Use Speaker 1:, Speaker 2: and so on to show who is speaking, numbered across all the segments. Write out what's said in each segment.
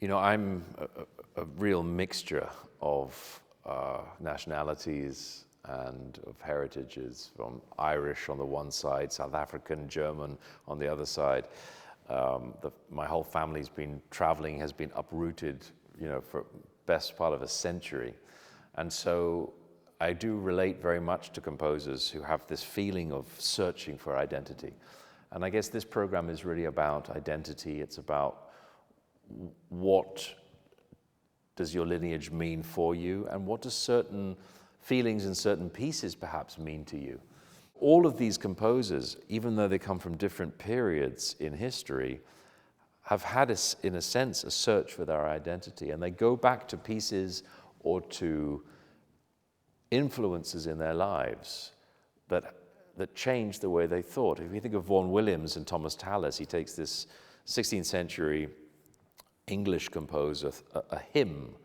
Speaker 1: You know, I'm a real mixture of nationalities and of heritages, from Irish on the one side, South African, German on the other side. My whole family's been traveling, has been uprooted, you know, for best part of a century. And so I do relate very much to composers who have this feeling of searching for identity. And I guess this program is really about identity. It's about what does your lineage mean for you, and what do certain feelings and certain pieces perhaps mean to you. All of these composers, even though they come from different periods in history, have had, in a sense, a search for their identity, and they go back to pieces or to influences in their lives that changed the way they thought. If you think of Vaughan Williams and Thomas Tallis, he takes this 16th century English composer, a hymn,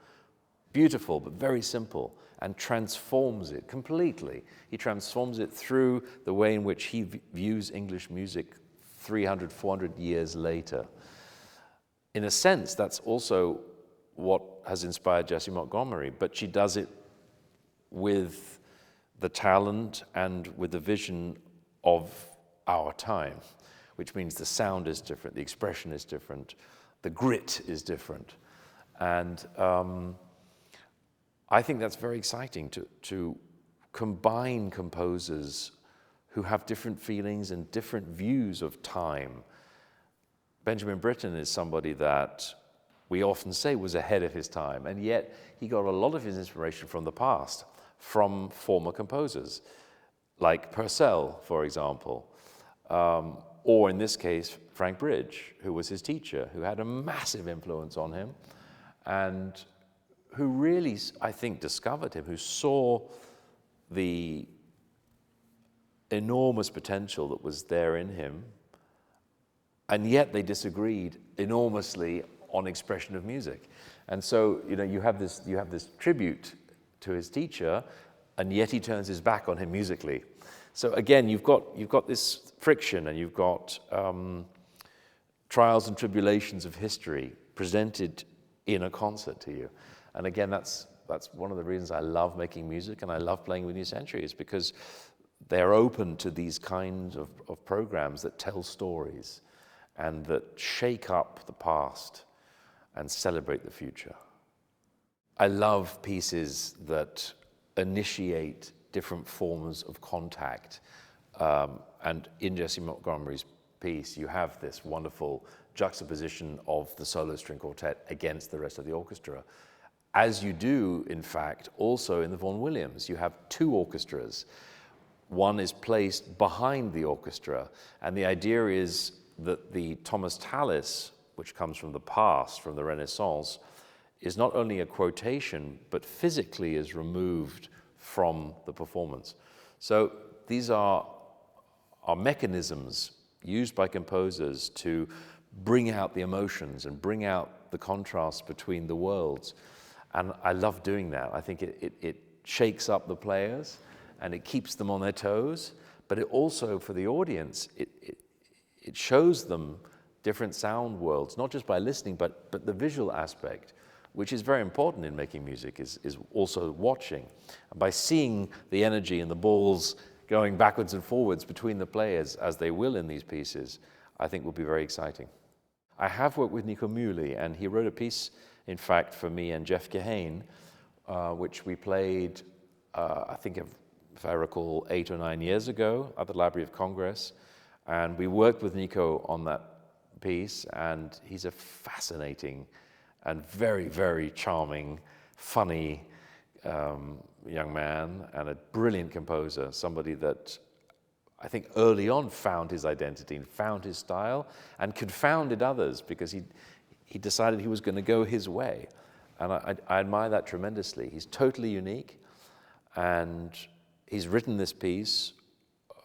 Speaker 1: beautiful but very simple, and transforms it completely. He transforms it through the way in which he views English music 300, 400 years later. In a sense, that's also what has inspired Jessie Montgomery, but she does it with the talent and with the vision of our time, which means the sound is different, the expression is different, the grit is different. And I think that's very exciting to combine composers who have different feelings and different views of time. Benjamin Britten is somebody that we often say was ahead of his time, and yet he got a lot of his inspiration from the past, from former composers, like Purcell, for example, or in this case, Frank Bridge, who was his teacher, who had a massive influence on him, and who really, I think, discovered him, who saw the enormous potential that was there in him, and yet they disagreed enormously on expression of music. And so, you know, you have this tribute to his teacher, and yet he turns his back on him musically. So again, you've got this friction, and you've got trials and tribulations of history presented in a concert to you. And again, that's one of the reasons I love making music and I love playing with New Century, is because they're open to these kinds of programs that tell stories and that shake up the past and celebrate the future. I love pieces that initiate different forms of contact. And in Jessie Montgomery's piece, you have this wonderful juxtaposition of the solo string quartet against the rest of the orchestra. As you do, in fact, also in the Vaughan Williams, you have two orchestras. One is placed behind the orchestra, and the idea is that the Thomas Tallis, which comes from the past, from the Renaissance, is not only a quotation, but physically is removed from the performance. So these are mechanisms used by composers to bring out the emotions and bring out the contrast between the worlds. And I love doing that. I think it shakes up the players and it keeps them on their toes, but it also, for the audience, it shows them different sound worlds, not just by listening, but the visual aspect, which is very important in making music, is also watching. And by seeing the energy and the balls going backwards and forwards between the players, as they will in these pieces, I think will be very exciting. I have worked with Nico Muhly, and he wrote a piece, in fact, for me and Jeff Kahane, which we played, I think, if I recall, 8 or 9 years ago at the Library of Congress. And we worked with Nico on that piece, and he's a fascinating and very, very charming, funny young man, and a brilliant composer, somebody that I think early on found his identity and found his style and confounded others because he decided he was going to go his way. And I admire that tremendously. He's totally unique, and he's written this piece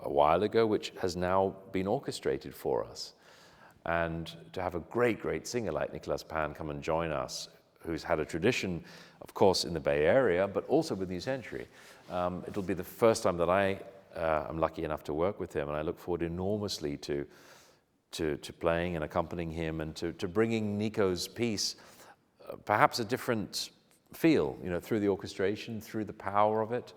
Speaker 1: a while ago, which has now been orchestrated for us. And to have a great, great singer like Nicholas Phan come and join us, who's had a tradition, of course, in the Bay Area, but also with New Century. It'll be the first time that I am lucky enough to work with him, and I look forward enormously to playing and accompanying him and to bringing Nico's piece perhaps a different feel, you know, through the orchestration, through the power of it,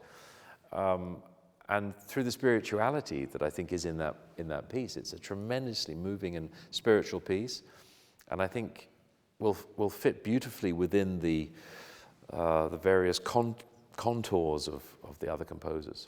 Speaker 1: and through the spirituality that I think is in that piece. It's a tremendously moving and spiritual piece, and I think will fit beautifully within the various contours of the other composers.